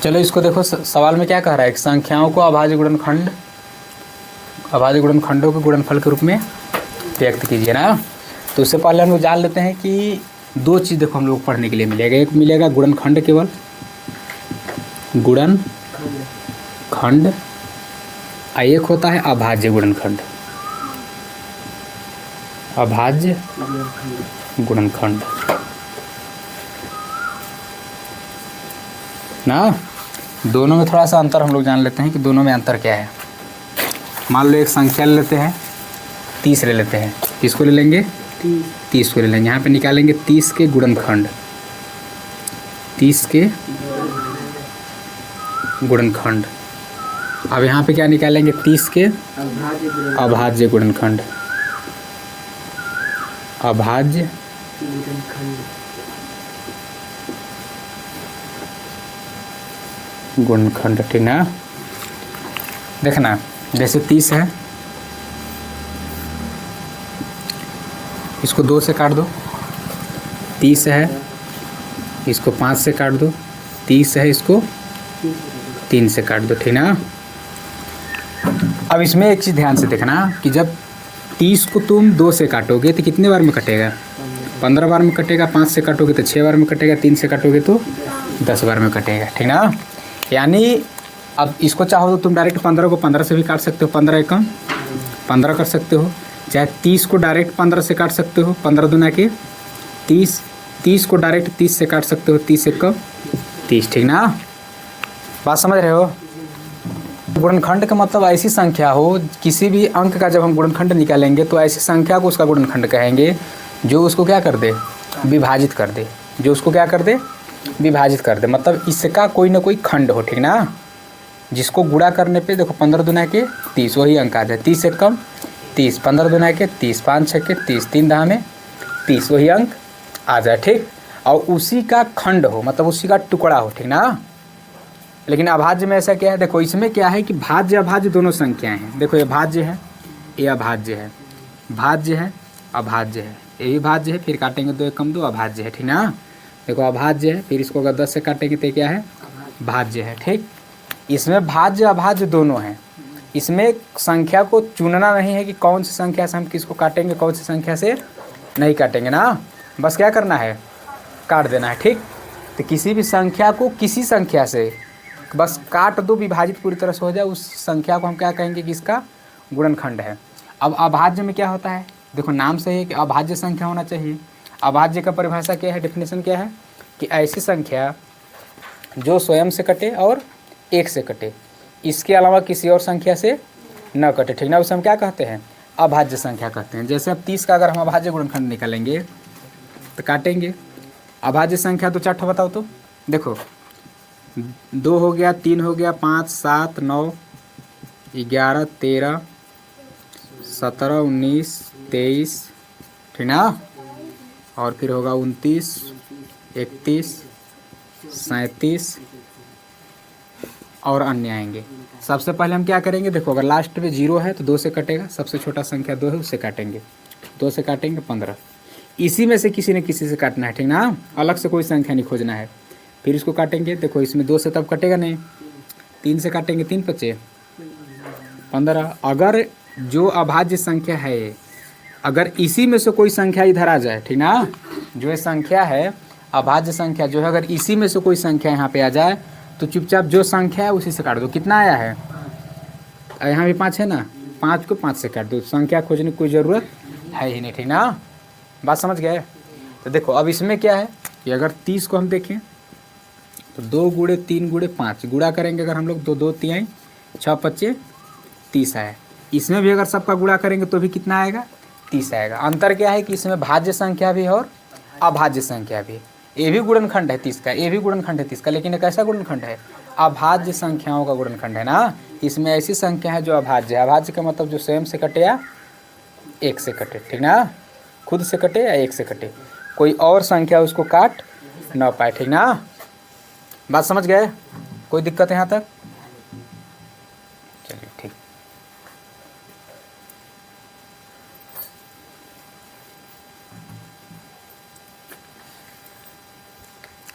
चलो इसको देखो, सवाल में क्या कह रहा है कि संख्याओं को अभाज्य गुणनखंडों के गुणनफल के रूप में व्यक्त कीजिए ना। तो उससे पहले हम लोग जान लेते हैं कि दो चीज़ देखो हम लोग पढ़ने के लिए मिलेगा। एक मिलेगा गुणनखंड, केवल गुणनखंड, और एक होता है अभाज्य गुणनखंड, अभाज्य गुणनखंड ना। दोनों में थोड़ा सा अंतर हम लोग जान लेते हैं कि दोनों में अंतर क्या है। मान लो एक संख्या ले लेते हैं, 30 ले लेते हैं। किसको ले लेंगे? 30 को ले लेंगे। यहाँ पे निकालेंगे 30 के गुणनखंड, 30 के गुणनखंड। अब यहाँ पे क्या निकालेंगे? 30 के अभाज्य गुणनखंड, अभाज्य गुणनखंड, ठीक ना। देखना, जैसे 30 है, इसको 2 से काट दो। 30 है, इसको 5 से काट दो। 30 है, इसको 3 से काट दो, ठीक ना। अब इसमें एक चीज़ ध्यान से देखना कि जब 30 को तुम 2 से काटोगे तो कितने बार में कटेगा? 15 बार में कटेगा। 5 से काटोगे तो 6 बार में कटेगा। 3 से काटोगे तो 10 बार में कटेगा, ठीक ना। यानी अब इसको चाहो तो तुम डायरेक्ट 15 को 15 से भी काट सकते हो, 15 एकम 15 कर सकते हो। चाहे 30 को डायरेक्ट 15 से काट सकते हो, 15 दूना के 30। 30 को डायरेक्ट 30 से काट सकते हो, 30 एकम 30, ठीक ना। बात समझ रहे हो? गुणनखंड का मतलब ऐसी संख्या हो, किसी भी अंक का जब हम गुणनखंड निकालेंगे तो ऐसी संख्या को उसका गुणनखंड कहेंगे जो उसको क्या कर दे? विभाजित कर दे। जो उसको क्या कर दे? विभाजित कर दे। मतलब इसका कोई ना कोई खंड हो, ठीक ना। जिसको गुणा करने पे देखो 15 दुना के 30, वही अंक आ जाए। 30 एकम 30, 15 दुना के 30, 5 छः के 30, 3 दहा में 30, वही अंक आ जाए, ठीक। और उसी का खंड हो, मतलब उसी का टुकड़ा हो, ठीक ना। लेकिन अभाज्य में ऐसा क्या है? देखो इसमें क्या है कि भाज्य अभाज्य दोनों संख्याएं हैं। देखो ये भाज्य है, ये अभाज्य है, भाज्य है, अभाज्य है, ये भी भाज्य है। फिर काटेंगे 2 एकम 2, अभाज्य है, ठीक ना। देखो अभाज्य है, फिर इसको अगर 10 से काटेंगे तो क्या है? भाज्य है, ठीक। इसमें भाज्य अभाज्य दोनों हैं। इसमें संख्या को चुनना नहीं है कि कौन सी संख्या से हम किसको काटेंगे, कौन सी संख्या से नहीं काटेंगे ना। बस क्या करना है? काट देना है, ठीक। तो किसी भी संख्या को किसी संख्या से बस काट दो, विभाजित पूरी तरह से हो जाए, उस संख्या को हम क्या कहेंगे कि इसका गुणनखंड है। अब अभाज्य में क्या होता है? देखो नाम से ही कि अभाज्य संख्या होना चाहिए। अभाज्य का परिभाषा क्या है, डेफिनेशन क्या है? कि ऐसी संख्या जो स्वयं से कटे और 1 से कटे, इसके अलावा किसी और संख्या से न कटे, ठीक ना। उसे हम क्या कहते हैं? अभाज्य संख्या कहते हैं। जैसे अब 30 का अगर हम अभाज्य गुणनखंड निकालेंगे तो काटेंगे। अभाज्य संख्या तो 4 ठो बताओ तो। देखो 2 हो गया, 3 हो गया, 5, 7, 9, 11, 13, 17, 19, 23, ठीक ना। और फिर होगा 29, 31, 37 और अन्य आएंगे। सबसे पहले हम क्या करेंगे? देखो अगर लास्ट में 0 है तो 2 से कटेगा। सबसे छोटा संख्या 2 है, उससे काटेंगे। 2 से काटेंगे 15। इसी में से किसी न किसी से काटना है, ठीक ना। अलग से कोई संख्या नहीं खोजना है। फिर इसको काटेंगे। देखो इसमें 2 से तब कटेगा नहीं, 3 से काटेंगे, 3 बचे 15। अगर जो अभाज्य संख्या है, अगर इसी में से कोई संख्या इधर आ जाए, ठीक ना, जो ये संख्या है अभाज्य संख्या जो है, अगर इसी में से कोई संख्या यहाँ पे आ जाए तो चुपचाप जो संख्या है उसी से काट दो। कितना आया है? यहाँ भी 5 है ना, 5 को 5 से काट दो। संख्या खोजने की कोई ज़रूरत है ही नहीं, ठीक ना। बात समझ गए? तो देखो अब इसमें क्या है कि अगर 30 को हम देखें तो 2 गुणे 3 गुणे 5 गुणा करेंगे अगर हम लोग, 2 2 3 6 25 30 आए। इसमें भी अगर सबका गुणा करेंगे तो भी कितना आएगा? 30 आएगा। अंतर क्या है कि इसमें भाज्य संख्या भी है और अभाज्य संख्या भी। ये भी गुणनखंड है 30 का, ये भी गुणनखंड है 30 का, लेकिन एक ऐसा गुणनखंड है अभाज्य संख्याओं का गुणनखंड है ना। इसमें ऐसी संख्या है जो अभाज्य है। अभाज्य का मतलब जो स्वयं से कटे या 1 से कटे, ठीक ना। खुद से कटे या 1 से कटे, कोई और संख्या उसको काट न पाए, ठीक ना। बात समझ गए? कोई दिक्कत है यहाँ तक? चलिए ठीक।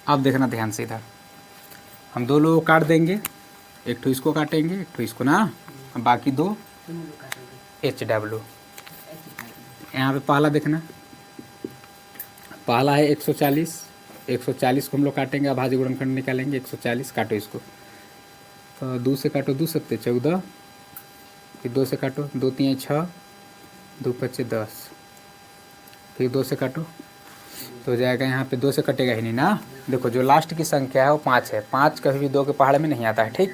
अब देखना ध्यान से इधर। हम दो लोग काट देंगे, एक ठो इसको काटेंगे, एक ठो इसको ना, बाकी दो HW। यहाँ पे पहला देखना, पहला है 140, 140 को हम लोग काटेंगे, अभाज्य गुणनखंड निकालेंगे 140, काटो इसको। तो 2 से काटो, 2 सत्ते 14, फिर 2 से काटो, 2 3 6, 2 5 10, फिर 2 से काटो तो हो जाएगा, यहाँ पे 2 से कटेगा ही नहीं ना। देखो जो लास्ट की संख्या है वो 5 है, 5 कभी भी 2 के पहाड़ में नहीं आता है, ठीक।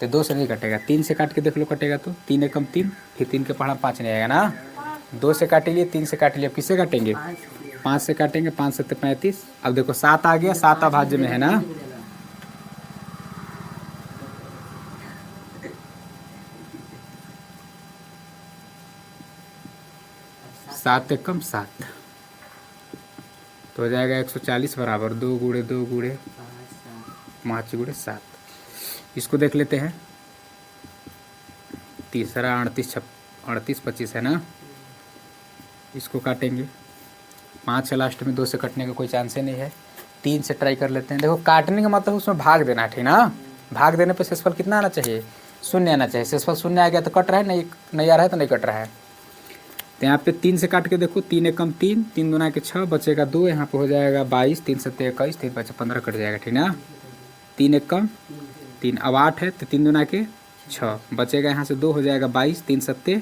तो 2 से नहीं कटेगा, 3 से काट के देख लो कटेगा तो 3 एकम 3, फिर 3 के पहाड़ में 5 नहीं आएगा ना। 2 से काट लिए, 3 से काट लिए, अब किससे काटेंगे, 5 से काटेंगे, 5 7 35। अब देखो 7 आ गया, 7 अभाज्य में है ना, सात एकम 7, तो हो जाएगा 140 बराबर 2 गुणे 2 गुणे 5 गुणे 7। इसको देख लेते हैं, तीसरा 38 25 है ना, इसको काटेंगे, 5 है लास्ट में, 2 से कटने का कोई चांस ही नहीं है, 3 से ट्राई कर लेते हैं। देखो काटने का मतलब उसमें भाग देना है, ठीक ना। भाग देने पर शेषफल कितना आना चाहिए, 0 आना चाहिए। शेषफल 0 आ गया तो कट रहा है, नहीं आ रहा है तो नहीं कट रहा है। तो यहाँ पे 3 से काट के देखो, 3 एकम 3, 3 दूना के 6, बचेगा 2, यहाँ पे हो जाएगा 22, 3 सत्ते 21, 3 5 15, कट जाएगा, ठीक ना। 3 एकम 3, अब 8 है तो 3 दूना के 6, बचेगा यहाँ से 2, हो जाएगा 22, 3 सत्ते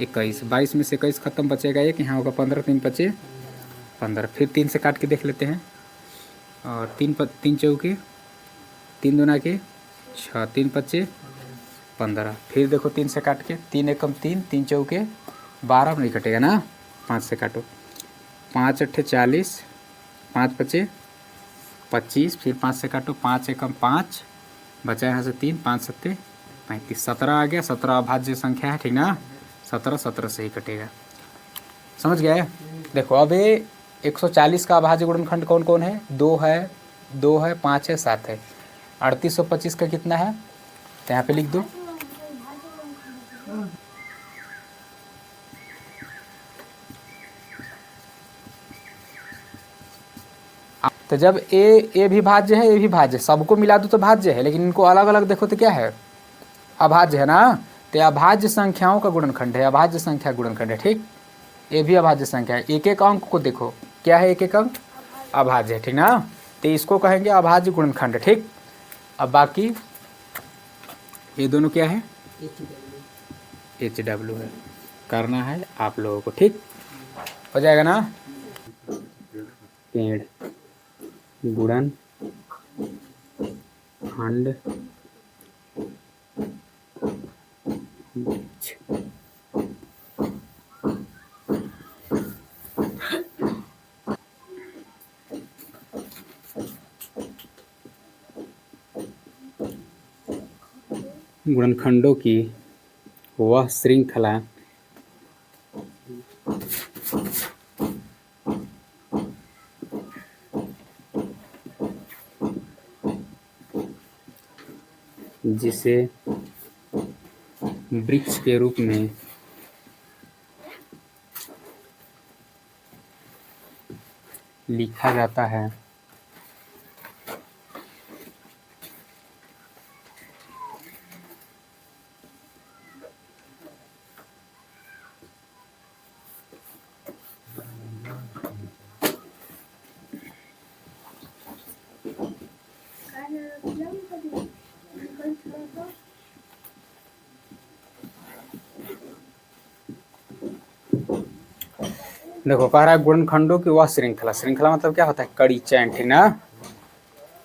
21, 22 में से 21 खत्म, बचेगा 1, यहाँ होगा 15, 3 5 15। फिर 3 से काट के देख लेते हैं, और 3 चौके 3 दूना के 6, 3 5 15। फिर देखो 3 से काट के, 3 एकम 3, 3 चौके 12 नहीं कटेगा ना, 5 से काटो, 5 अट्ठे 40, 5 5 25, फिर 5 से काटो, 5 एकम 5, बचा यहाँ से 3, 5 सत्ते 35, 17 आ गया। 17 अभाज्य संख्या है, ठीक ना, 17 17 से ही कटेगा, समझ गए। देखो अब ये 140 का अभाज्य गुणनखंड कौन कौन है, 2 है, 2 है, 5 है, 7 है। 3825 का कितना है, तो यहाँ पे लिख दो, तो जब ए भी भाज्य है, ए भी भाज्य, सबको मिला दो तो भाज्य है, लेकिन इनको अलग अलग देखो तो क्या है, अभाज्य है ना। तो अभाज्य संख्याओं का गुणनखंड है, अभाज्य संख्या गुणनखंड है, ठीक। ये भी अभाज्य संख्या है, एक एक अंक को देखो क्या है, एक एक अंक अभाज्य है, ठीक ना। तो इसको कहेंगे अभाज्य गुणनखंड, ठीक। अब बाकी ये दोनों क्या है, HW है, करना है आप लोगों को, ठीक हो जाएगा ना। पेड़ गुणन खंड गुणनखंडों की वह श्रृंखला जिसे वृक्ष के रूप में लिखा जाता है, देखो कह रहा है गुणनखंडों की वह श्रृंखला, श्रृंखला मतलब क्या होता है, कड़ी, चैन, ठीक ना।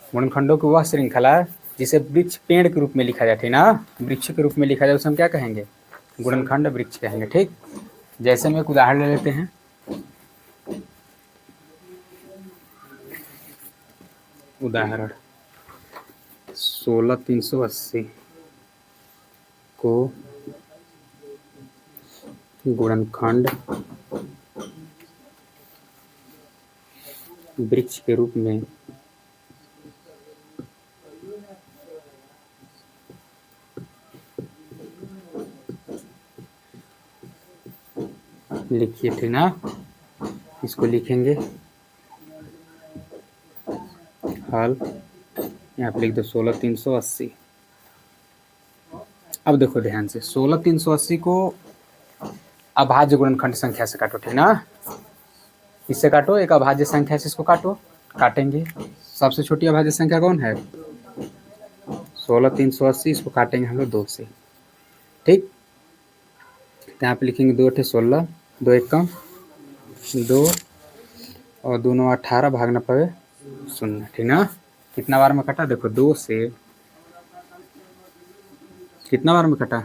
गुणनखंडों की वह श्रृंखला जिसे वृक्ष पेड़ के रूप में लिखा जाए, ठीक ना, वृक्ष के रूप में लिखा जाए, उसे हम क्या कहेंगे, गुणनखंड वृक्ष कहेंगे, ठीक। जैसे में एक उदाहरण ले लेते हैं, उदाहरण 16380 को गुणनखंड वृक्ष के रूप में लिखिए, ठीक ना। इसको लिखेंगे हल यहाँ पे लिख दो 16,380। अब देखो ध्यान से 16,380 को अभाज्य गुणनखंड संख्या से काटो, ठीक ना। इससे काटो, एक अभाज्य संख्या से इसको काटो, काटेंगे। सबसे छोटी अभाज्य संख्या कौन है? 16,380। इसको काटेंगे हम लोग 2 से, ठीक। तो यहाँ पे लिखेंगे 2 × 16, 2 × 1 = 2 और 2 × 9 = 18, भाग न पावे 0, ठीक ना। कितना बार में कटा? देखो 2 से कितना बार में कटा?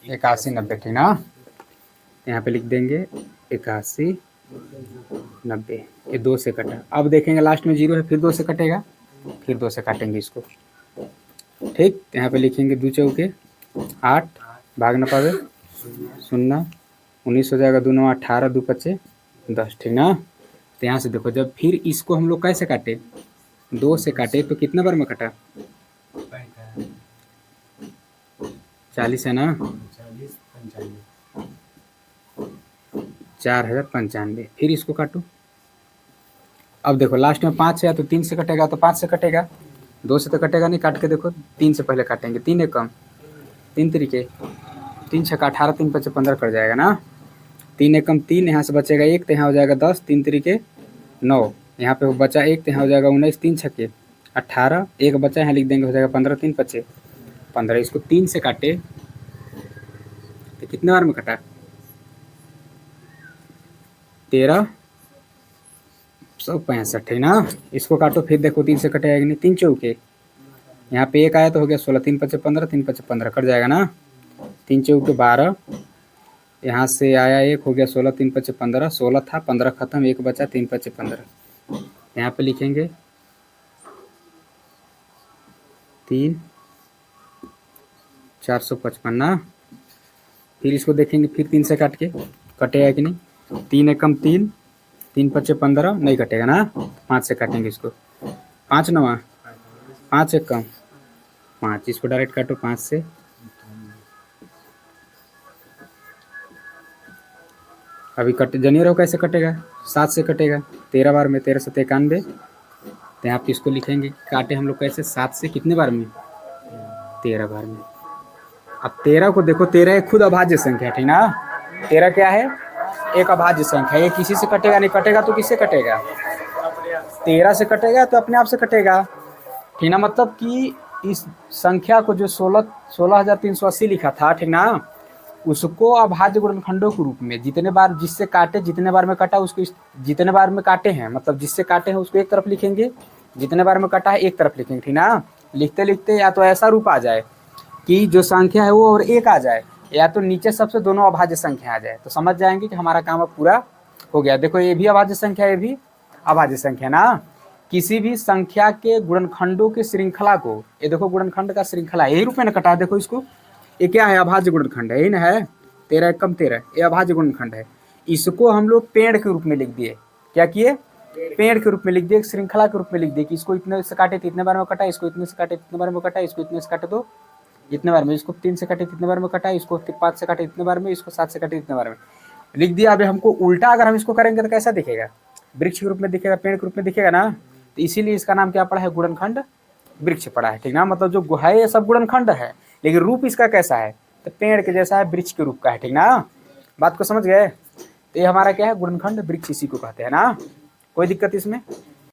81, 90, ठीक ना। यहाँ पे लिख देंगे 81, 90, ये 2 से कटा। अब देखेंगे लास्ट में 0 है, फिर 2 से कटेगा, फिर 2 से काटेंगे इसको, ठीक। यहाँ पे लिखेंगे 2 चौके 8, भाग न पावे 0, 19 हो जाएगा। 2 × 9 = 18, 2 × 5 = 10, ठीक ना। तो यहाँ से देखो, जब फिर इसको हम लोग कैसे काटे? 2 से काटे तो कितना बार में कटा? 40 है ना, 4095। फिर इसको काटो। अब देखो लास्ट में 5 है तो 3 से कटेगा, तो 5 से कटेगा, 2 से तो कटेगा नहीं। काट के देखो, 3 से पहले काटेंगे। 3 × 1 = 3 तरीके, 3 × 6 = 18, 3 × 5 = 15 कट जाएगा ना। 3 × 1 = 3, यहाँ से बचेगा 1, तो यहाँ हो जाएगा 10, 3 तरीके 9, यहाँ पे बचा 1, तो यहाँ हो जाएगा 19, 3 × 6 = 18, 1 बचा यहाँ लिख देंगे, हो जाएगा 15, 3 × 5 = 15। इसको 3 से काटे तो कितने बार में कटा? 1365, ठीक ना। इसको काटो, फिर देखो 3 से कटेगा कि नहीं। 3 चौके, यहाँ पे 1 आया तो हो गया 16, 3 × 5 = 15, 3 × 5 = 15 कट जाएगा ना। 3 चौके 12, यहाँ से आया 1, हो गया 16, 3 × 5 = 15, 16 था, 15 खत्म, 1 बचा, 3 × 5 = 15। यहाँ पे लिखेंगे 3, 455 ना। फिर इसको देखेंगे, फिर 3 से काट के कटेगा कि नहीं। 3 × 1 = 3, 3 × 5 = 15, नहीं कटेगा ना। 5 से काटेंगे इसको, 5 × 9 = 5 × 1 = 5, इसको डायरेक्ट काटो 5 से। अभी कट जानिए रहो कैसे कटेगा, 7 से कटेगा 13 बार में, 13 × 7 = 91। तो यहाँ पे इसको लिखेंगे, काटे हम लोग कैसे? 7 से कितने बार में? 13 बार में। अब 13 को देखो, 13 एक खुद अभाज्य संख्या, ठीक ना। 13 क्या है? एक अभाज्य संख्या। ये किसी से कटेगा नहीं, कटेगा तो किससे कटेगा? 13 से कटेगा तो अपने आप से कटेगा, ठीक ना। मतलब कि इस संख्या को जो 16,380 लिखा था, ठीक ना, उसको अभाज्य गुणनखंडों के रूप में जितने बार जिससे काटे, जितने बार में कटा उसको, जितने बार में काटे हैं मतलब जिससे काटे हैं उसको एक तरफ लिखेंगे, जितने बार में कटा है एक तरफ लिखेंगे, ठीक ना। लिखते लिखते या तो ऐसा रूप आ जाए कि जो संख्या है वो और एक आ जाए, या तो नीचे सबसे दोनों अभाज्य संख्या आ जाए, तो समझ जाएंगे कि हमारा काम अब पूरा हो गया। देखो ये भी अभाज्य संख्या, ये भी अभाज्य संख्या ना। किसी भी संख्या के गुणनखंडों की श्रृंखला को, ये देखो गुणनखंड का श्रृंखला यही रूप में न कटा है। देखो इसको, ये क्या है? अभाज्य गुणनखंड है, यही ना है। 13 × 1 = 13, ये अभाज्य गुणनखंड है। इसको हम लोग पेड़ के रूप में लिख दिए। क्या किए? पेड़ के रूप में लिख दिए, श्रृंखला के रूप में लिख दिए कि इसको इतने से काटे तो इतने बार में कटा, इसको इतने से काटे इतने बार में कटा, इसको इतने से काटे तो इतने बार में, इसको 3 से काटे इतने बार में कटा, इसको 5 से काटे इतने बार में, इसको 7 से काटे इतने बार में लिख दिया। अब हमको उल्टा अगर हम इसको करेंगे तो कैसा दिखेगा? वृक्ष के रूप में दिखेगा, पेड़ के रूप में दिखेगा ना। तो इसीलिए इसका नाम क्या पड़ा है? गुणनखंड वृक्ष पड़ा है, ठीक ना। मतलब जो है ये सब गुणनखंड है, लेकिन रूप इसका कैसा है? तो पेड़ के जैसा है, वृक्ष के रूप का है, ठीक ना। बात को समझ गए? तो ये हमारा क्या है? गुणनखंड वृक्ष, इसी को कहते हैं ना। कोई दिक्कत इसमें?